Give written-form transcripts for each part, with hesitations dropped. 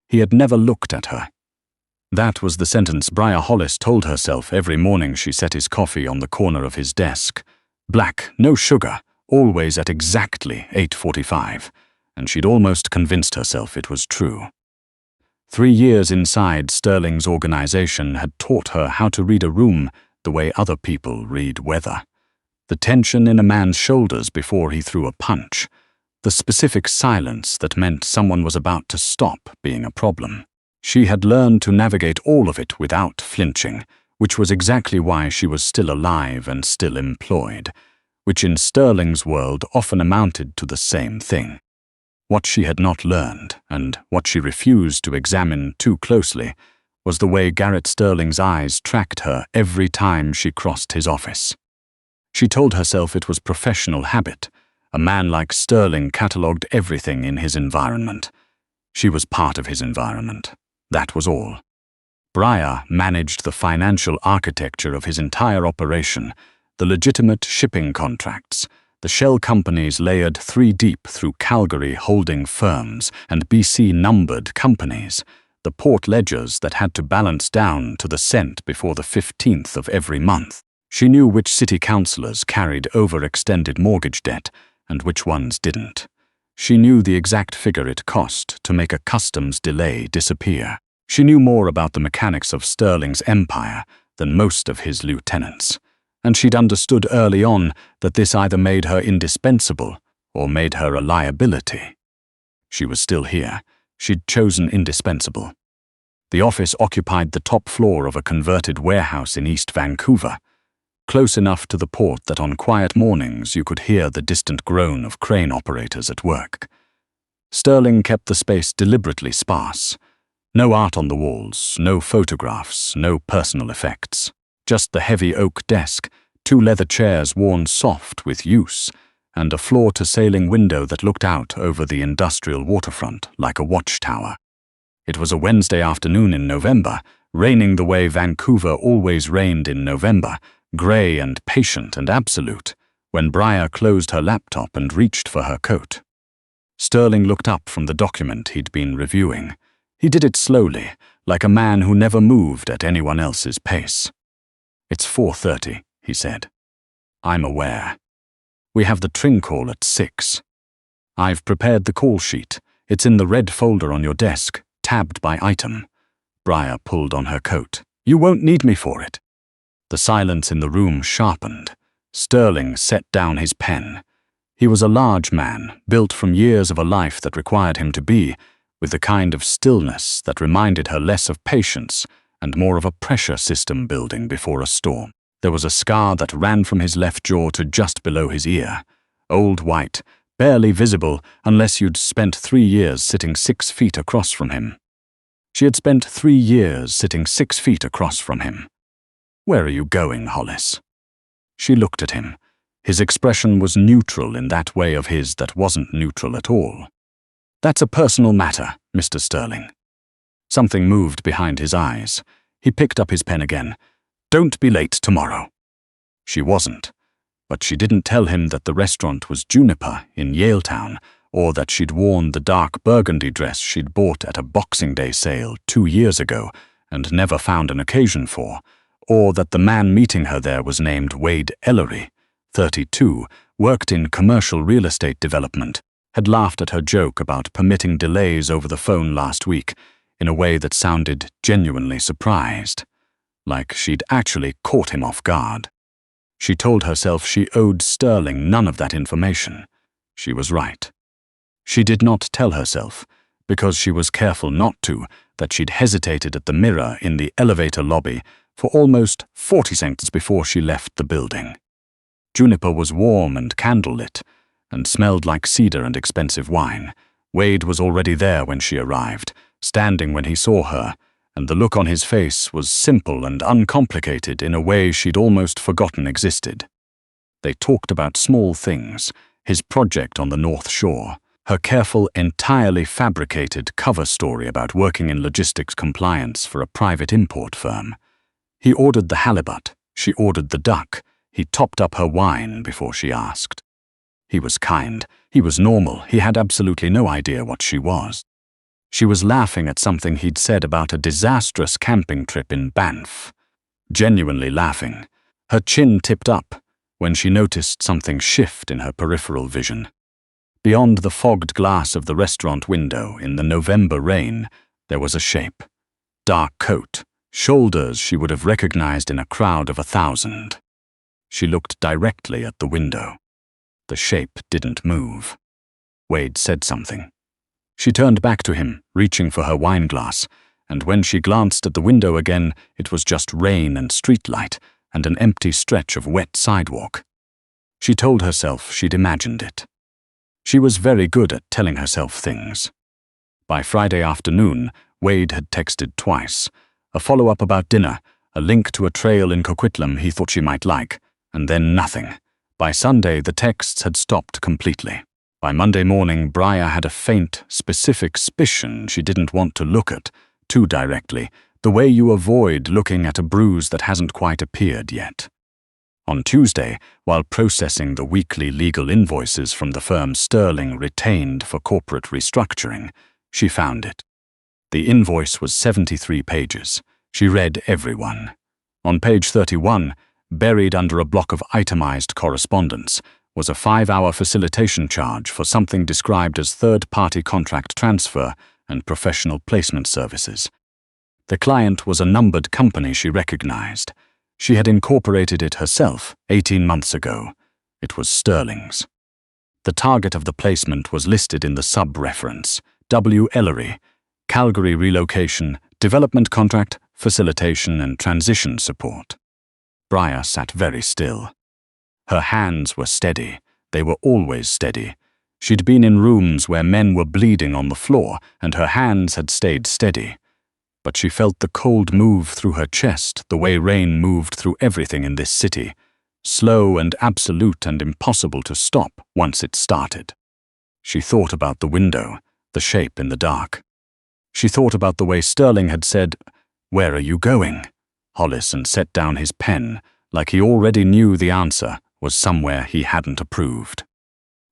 He had never looked at her. That was the sentence Briar Hollis told herself every morning she set his coffee on the corner of his desk. Black, no sugar, always at exactly 8:45, and she'd almost convinced herself it was true. 3 years inside Stirling's organization had taught her how to read a room the way other people read weather. The tension in a man's shoulders before he threw a punch. The specific silence that meant someone was about to stop being a problem. She had learned to navigate all of it without flinching, which was exactly why she was still alive and still employed, which in Stirling's world often amounted to the same thing. What she had not learned, and what she refused to examine too closely, was the way Garrett Stirling's eyes tracked her every time she crossed his office. She told herself it was professional habit. A man like Stirling catalogued everything in his environment. She was part of his environment. That was all. Briar managed the financial architecture of his entire operation, the legitimate shipping contracts, the shell companies layered 3 deep through Calgary holding firms and BC-numbered companies, the port ledgers that had to balance down to the cent before the 15th of every month. She knew which city councillors carried overextended mortgage debt and which ones didn't. She knew the exact figure it cost to make a customs delay disappear. She knew more about the mechanics of Stirling's empire than most of his lieutenants, and she'd understood early on that this either made her indispensable or made her a liability. She was still here. She'd chosen indispensable. The office occupied the top floor of a converted warehouse in East Vancouver, close enough to the port that on quiet mornings you could hear the distant groan of crane operators at work. Stirling kept the space deliberately sparse. No art on the walls, no photographs, no personal effects. Just the heavy oak desk, 2 leather chairs worn soft with use, and a floor-to-ceiling window that looked out over the industrial waterfront like a watchtower. It was a Wednesday afternoon in November, raining the way Vancouver always rained in November, grey and patient and absolute, when Briar closed her laptop and reached for her coat. Stirling looked up from the document he'd been reviewing. He did it slowly, like a man who never moved at anyone else's pace. "It's 4:30, he said. "I'm aware. We have the tring call at 6. I've prepared the call sheet. It's in the red folder on your desk, tabbed by item." Briar pulled on her coat. "You won't need me for it." The silence in the room sharpened. Stirling set down his pen. He was a large man, built from years of a life that required him to be, with the kind of stillness that reminded her less of patience and more of a pressure system building before a storm. There was a scar that ran from his left jaw to just below his ear, old white, barely visible unless you'd spent 3 years sitting 6 feet across from him. She had spent 3 years sitting 6 feet across from him. "Where are you going, Hollis?" She looked at him. His expression was neutral in that way of his that wasn't neutral at all. "That's a personal matter, Mr. Stirling." Something moved behind his eyes. He picked up his pen again. "Don't be late tomorrow." She wasn't, but she didn't tell him that the restaurant was Juniper in Yaletown, or that she'd worn the dark burgundy dress she'd bought at a Boxing Day sale 2 years ago and never found an occasion for, or that the man meeting her there was named Wade Ellery, 32, worked in commercial real estate development, had laughed at her joke about permitting delays over the phone last week in a way that sounded genuinely surprised, like she'd actually caught him off guard. She told herself she owed Stirling none of that information. She was right. She did not tell herself, because she was careful not to, that she'd hesitated at the mirror in the elevator lobby for almost 40 seconds before she left the building. Juniper was warm and candlelit, and smelled like cedar and expensive wine. Wade was already there when she arrived, standing when he saw her, and the look on his face was simple and uncomplicated in a way she'd almost forgotten existed. They talked about small things, his project on the North Shore, her careful, entirely fabricated cover story about working in logistics compliance for a private import firm. He ordered the halibut, she ordered the duck, he topped up her wine before she asked. He was kind, he was normal, he had absolutely no idea what she was. She was laughing at something he'd said about a disastrous camping trip in Banff. Genuinely laughing, her chin tipped up when she noticed something shift in her peripheral vision. Beyond the fogged glass of the restaurant window in the November rain, there was a shape. Dark coat, shoulders she would have recognized in a crowd of 1,000. She looked directly at the window. The shape didn't move. Wade said something. She turned back to him, reaching for her wine glass, and when she glanced at the window again, it was just rain and streetlight and an empty stretch of wet sidewalk. She told herself she'd imagined it. She was very good at telling herself things. By Friday afternoon, Wade had texted twice, a follow-up about dinner, a link to a trail in Coquitlam he thought she might like, and then nothing. By Sunday, the texts had stopped completely. By Monday morning, Briar had a faint, specific suspicion she didn't want to look at, too directly, the way you avoid looking at a bruise that hasn't quite appeared yet. On Tuesday, while processing the weekly legal invoices from the firm Stirling retained for corporate restructuring, she found it. The invoice was 73 pages. She read every one. On page 31, buried under a block of itemized correspondence, was a 5-hour facilitation charge for something described as third-party contract transfer and professional placement services. The client was a numbered company she recognized. She had incorporated it herself 18 months ago. It was Stirling's. The target of the placement was listed in the sub-reference, W. Ellery, Calgary relocation, development contract, facilitation and transition support. Briar sat very still. Her hands were steady. They were always steady. She'd been in rooms where men were bleeding on the floor, and her hands had stayed steady. But she felt the cold move through her chest the way rain moved through everything in this city, slow and absolute and impossible to stop once it started. She thought about the window, the shape in the dark. She thought about the way Stirling had said, "Where are you going?" Hollis, and set down his pen, like he already knew the answer was somewhere he hadn't approved.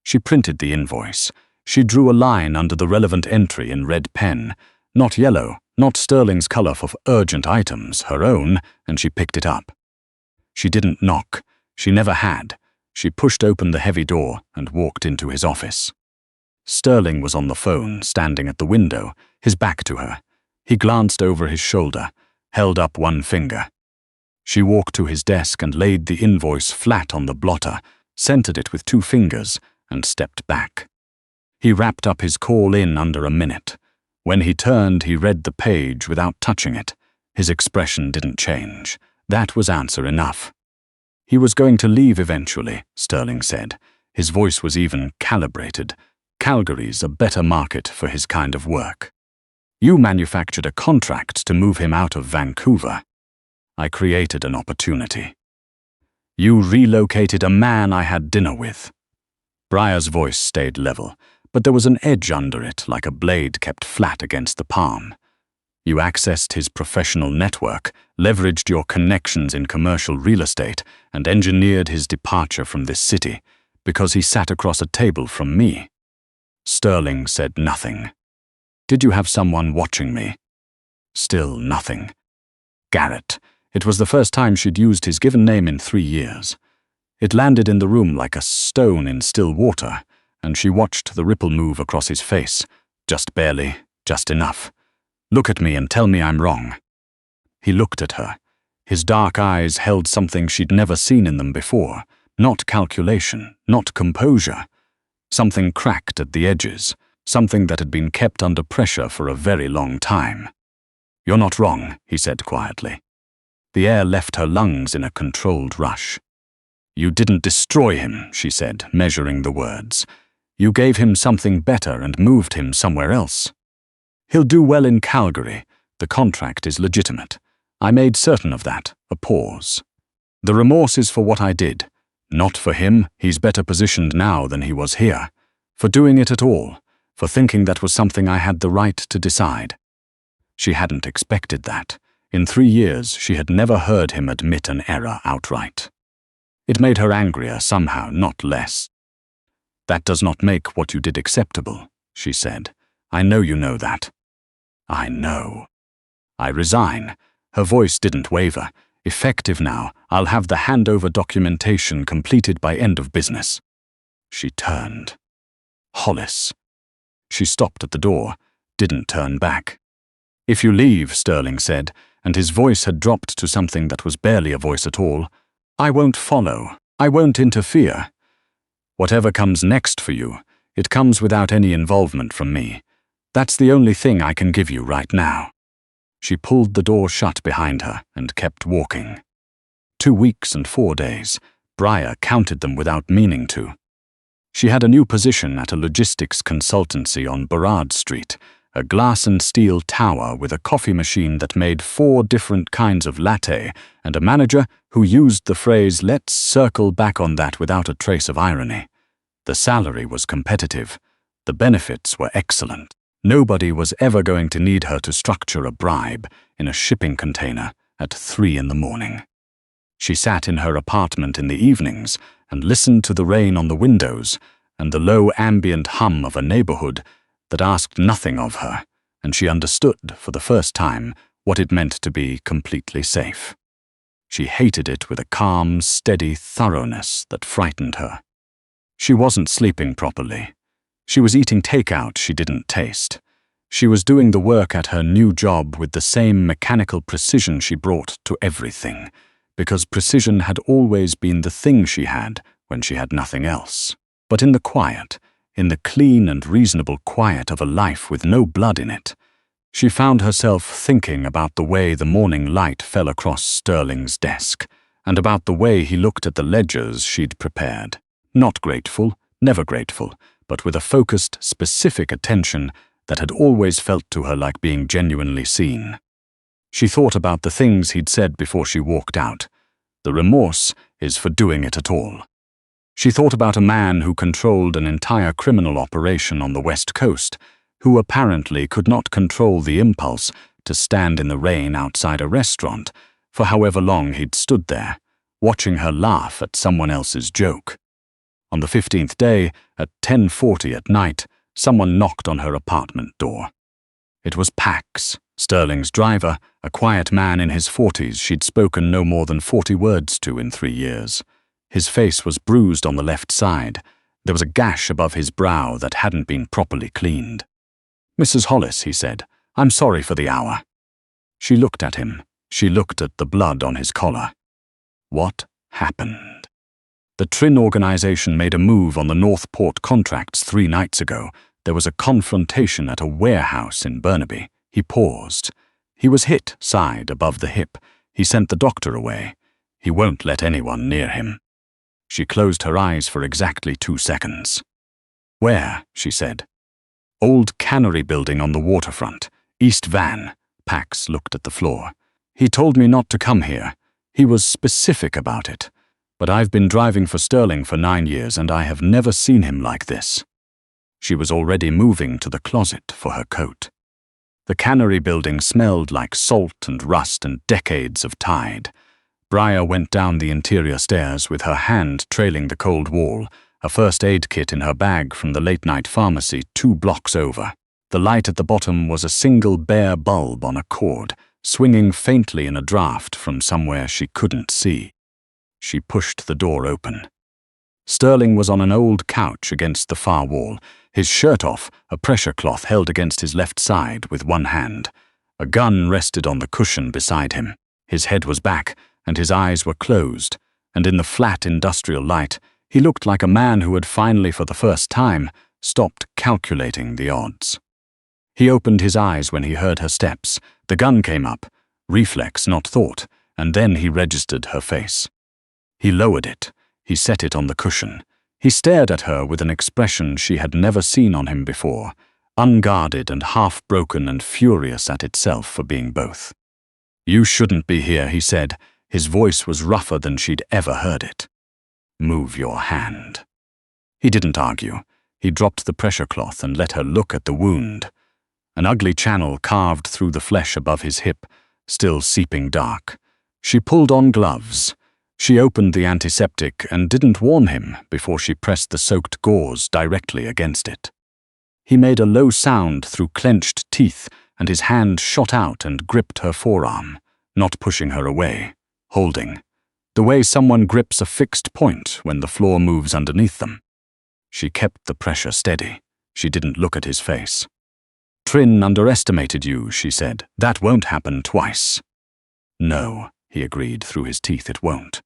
She printed the invoice. She drew a line under the relevant entry in red pen, not yellow, not Stirling's color for urgent items, her own, and she picked it up. She didn't knock. She never had. She pushed open the heavy door and walked into his office. Stirling was on the phone, standing at the window, his back to her. He glanced over his shoulder, held up one finger. She walked to his desk and laid the invoice flat on the blotter, centered it with 2 fingers, and stepped back. He wrapped up his call in under a minute. When he turned, he read the page without touching it. His expression didn't change. That was answer enough. He was going to leave eventually, Stirling said. His voice was even calibrated. Calgary's a better market for his kind of work. You manufactured a contract to move him out of Vancouver. I created an opportunity. You relocated a man I had dinner with. Briar's voice stayed level, but there was an edge under it, like a blade kept flat against the palm. You accessed his professional network, leveraged your connections in commercial real estate, and engineered his departure from this city, because he sat across a table from me. Stirling said nothing. Did you have someone watching me? Still nothing. Garrett. It was the first time she'd used his given name in 3 years. It landed in the room like a stone in still water, and she watched the ripple move across his face, just barely, just enough. Look at me and tell me I'm wrong. He looked at her. His dark eyes held something she'd never seen in them before, not calculation, not composure. Something cracked at the edges, something that had been kept under pressure for a very long time. You're not wrong, he said quietly. The air left her lungs in a controlled rush. You didn't destroy him, she said, measuring the words. You gave him something better and moved him somewhere else. He'll do well in Calgary. The contract is legitimate. I made certain of that. A pause. The remorse is for what I did. Not for him. He's better positioned now than he was here. For doing it at all. For thinking that was something I had the right to decide. She hadn't expected that. In 3 years, she had never heard him admit an error outright. It made her angrier somehow, not less. That does not make what you did acceptable, she said. I know you know that. I know. I resign. Her voice didn't waver. Effective now. I'll have the handover documentation completed by end of business. She turned. Hollis. She stopped at the door, didn't turn back. If you leave, Stirling said, and his voice had dropped to something that was barely a voice at all, I won't follow. I won't interfere. Whatever comes next for you, it comes without any involvement from me. That's the only thing I can give you right now. She pulled the door shut behind her and kept walking. 2 weeks and 4 days. Briar counted them without meaning to. She had a new position at a logistics consultancy on Burrard Street, a glass and steel tower with a coffee machine that made 4 different kinds of latte, and a manager who used the phrase, "Let's circle back on that," without a trace of irony. The salary was competitive. The benefits were excellent. Nobody was ever going to need her to structure a bribe in a shipping container at 3 in the morning. She sat in her apartment in the evenings and listened to the rain on the windows and the low ambient hum of a neighborhood that asked nothing of her, and she understood for the first time what it meant to be completely safe. She hated it with a calm, steady thoroughness that frightened her. She wasn't sleeping properly. She was eating takeout she didn't taste. She was doing the work at her new job with the same mechanical precision she brought to everything, because precision had always been the thing she had when she had nothing else. But in the quiet, in the clean and reasonable quiet of a life with no blood in it, she found herself thinking about the way the morning light fell across Stirling's desk, and about the way he looked at the ledgers she'd prepared. Not grateful, never grateful, but with a focused, specific attention that had always felt to her like being genuinely seen. She thought about the things he'd said before she walked out. The remorse is for doing it at all. She thought about a man who controlled an entire criminal operation on the West Coast, who apparently could not control the impulse to stand in the rain outside a restaurant for however long he'd stood there, watching her laugh at someone else's joke. On the 15th day, at 10:40 at night, someone knocked on her apartment door. It was Pax, Stirling's driver, a quiet man in his 40s she'd spoken no more than 40 words to in 3 years. His face was bruised on the left side. There was a gash above his brow that hadn't been properly cleaned. "Mrs. Hollis," he said, "I'm sorry for the hour." She looked at him. She looked at the blood on his collar. What happened? The Trin organization made a move on the Northport contracts 3 nights ago. There was a confrontation at a warehouse in Burnaby. He paused. He was hit side above the hip. He sent the doctor away. He won't let anyone near him. She closed her eyes for exactly 2 seconds. "Where?" she said. "Old cannery building on the waterfront. East Van." Pax looked at the floor. "He told me not to come here. He was specific about it. But I've been driving for Stirling for 9 years and I have never seen him like this." She was already moving to the closet for her coat. The cannery building smelled like salt and rust and decades of tide. Briar went down the interior stairs with her hand trailing the cold wall, a first aid kit in her bag from the late-night pharmacy 2 blocks over. The light at the bottom was a single bare bulb on a cord, swinging faintly in a draft from somewhere she couldn't see. She pushed the door open. Stirling was on an old couch against the far wall, his shirt off, a pressure cloth held against his left side with one hand. A gun rested on the cushion beside him. His head was back, and his eyes were closed, and in the flat industrial light, he looked like a man who had finally, for the first time, stopped calculating the odds. He opened his eyes when he heard her steps. The gun came up, reflex, not thought, and then he registered her face. He lowered it. He set it on the cushion. He stared at her with an expression she had never seen on him before, unguarded and half-broken and furious at itself for being both. "You shouldn't be here," he said. His voice was rougher than she'd ever heard it. "Move your hand." He didn't argue. He dropped the pressure cloth and let her look at the wound. An ugly channel carved through the flesh above his hip, still seeping dark. She pulled on gloves. She opened the antiseptic and didn't warn him before she pressed the soaked gauze directly against it. He made a low sound through clenched teeth and his hand shot out and gripped her forearm, not pushing her away, holding, the way someone grips a fixed point when the floor moves underneath them. She kept the pressure steady. She didn't look at his face. "Trin underestimated you," she said. "That won't happen twice." "No," he agreed through his teeth, "it won't."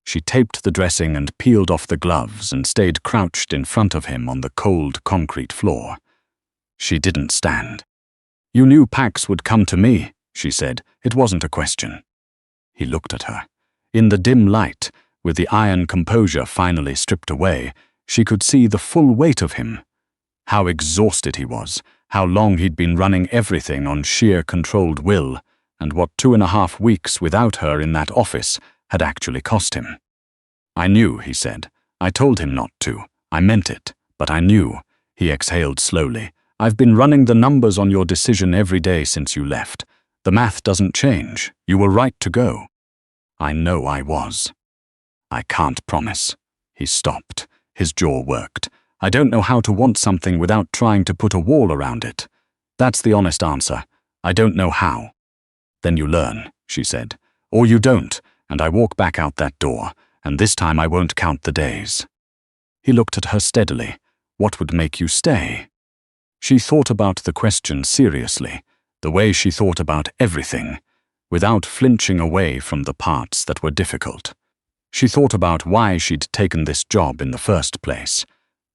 She taped the dressing and peeled off the gloves and stayed crouched in front of him on the cold concrete floor. She didn't stand. "You knew Pax would come to me," she said. "It wasn't a question." He looked at her. In the dim light, with the iron composure finally stripped away, she could see the full weight of him. How exhausted he was, how long he'd been running everything on sheer controlled will, and what 2.5 weeks without her in that office had actually cost him. "I knew," he said. "I told him not to. I meant it, but I knew." He exhaled slowly. "I've been running the numbers on your decision every day since you left. The math doesn't change. You were right to go." "I know I was." "I can't promise." He stopped. His jaw worked. "I don't know how to want something without trying to put a wall around it. That's the honest answer. I don't know how." "Then you learn," she said. "Or you don't, and I walk back out that door, and this time I won't count the days." He looked at her steadily. "What would make you stay?" She thought about the question seriously, the way she thought about everything, without flinching away from the parts that were difficult. She thought about why she'd taken this job in the first place,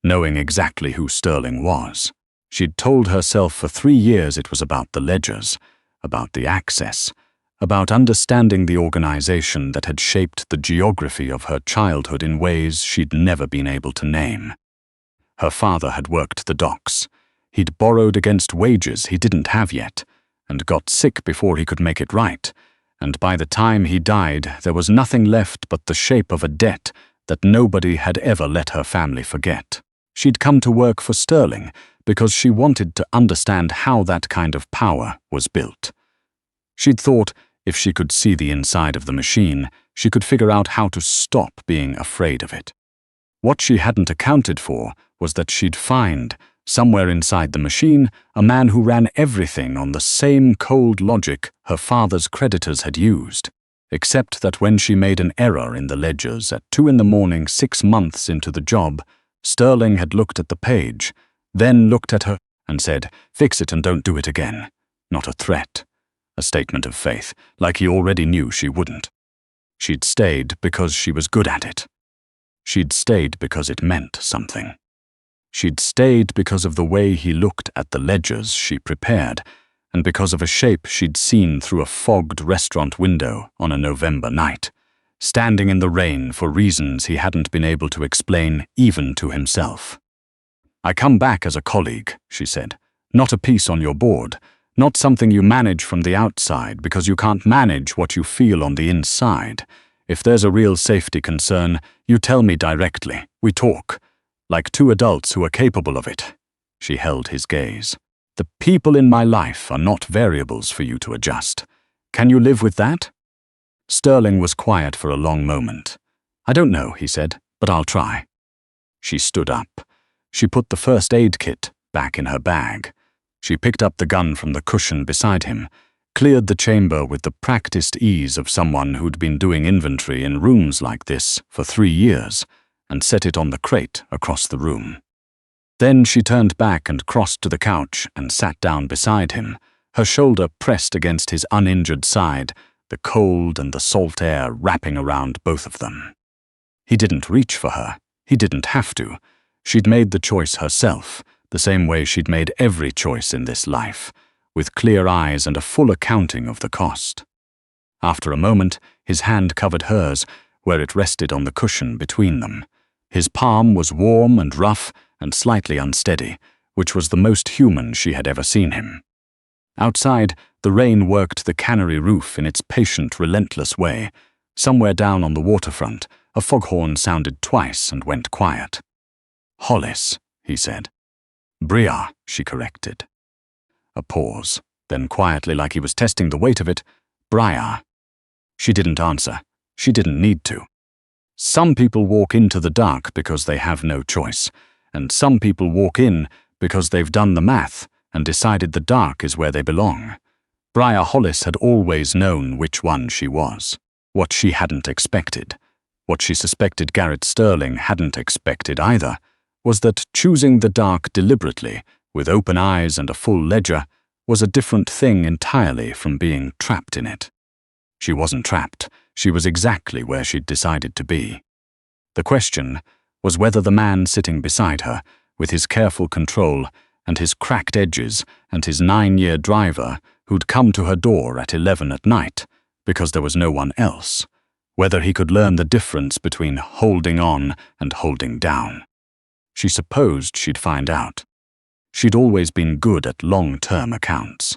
knowing exactly who Stirling was. She'd told herself for 3 years it was about the ledgers, about the access, about understanding the organization that had shaped the geography of her childhood in ways she'd never been able to name. Her father had worked the docks. He'd borrowed against wages he didn't have yet, and got sick before he could make it right, and by the time he died there was nothing left but the shape of a debt that nobody had ever let her family forget. She'd come to work for Stirling because she wanted to understand how that kind of power was built. She'd thought if she could see the inside of the machine, she could figure out how to stop being afraid of it. What she hadn't accounted for was that she'd find, somewhere inside the machine, a man who ran everything on the same cold logic her father's creditors had used, except that when she made an error in the ledgers at 2 a.m, 6 months into the job, Stirling had looked at the page, then looked at her and said, "Fix it and don't do it again." Not a threat. A statement of faith, like he already knew she wouldn't. She'd stayed because she was good at it. She'd stayed because it meant something. She'd stayed because of the way he looked at the ledgers she prepared, and because of a shape she'd seen through a fogged restaurant window on a November night, standing in the rain for reasons he hadn't been able to explain even to himself. "I come back as a colleague," she said, "not a piece on your board, not something you manage from the outside because you can't manage what you feel on the inside. If there's a real safety concern, you tell me directly. We talk. Like 2 adults who are capable of it." She held his gaze. "The people in my life are not variables for you to adjust. Can you live with that?" Stirling was quiet for a long moment. "I don't know," he said, "but I'll try." She stood up. She put the first aid kit back in her bag. She picked up the gun from the cushion beside him, cleared the chamber with the practiced ease of someone who'd been doing inventory in rooms like this for 3 years, and set it on the crate across the room. Then she turned back and crossed to the couch and sat down beside him, her shoulder pressed against his uninjured side, the cold and the salt air wrapping around both of them. He didn't reach for her. He didn't have to. She'd made the choice herself, the same way she'd made every choice in this life, with clear eyes and a full accounting of the cost. After a moment, his hand covered hers, where it rested on the cushion between them. His palm was warm and rough and slightly unsteady, which was the most human she had ever seen him. Outside, the rain worked the cannery roof in its patient, relentless way. Somewhere down on the waterfront, a foghorn sounded twice and went quiet. "Hollis," he said. "Briar," she corrected. A pause, then quietly, like he was testing the weight of it, "Briar." She didn't answer. She didn't need to. Some people walk into the dark because they have no choice, and some people walk in because they've done the math and decided the dark is where they belong. Briar Hollis had always known which one she was. What she hadn't expected, what she suspected Garrett Stirling hadn't expected either, was that choosing the dark deliberately, with open eyes and a full ledger, was a different thing entirely from being trapped in it. She wasn't trapped. She was exactly where she'd decided to be. The question was whether the man sitting beside her, with his careful control and his cracked edges and his 9-year driver who'd come to her door at 11 at night because there was no one else, whether he could learn the difference between holding on and holding down. She supposed she'd find out. She'd always been good at long-term accounts.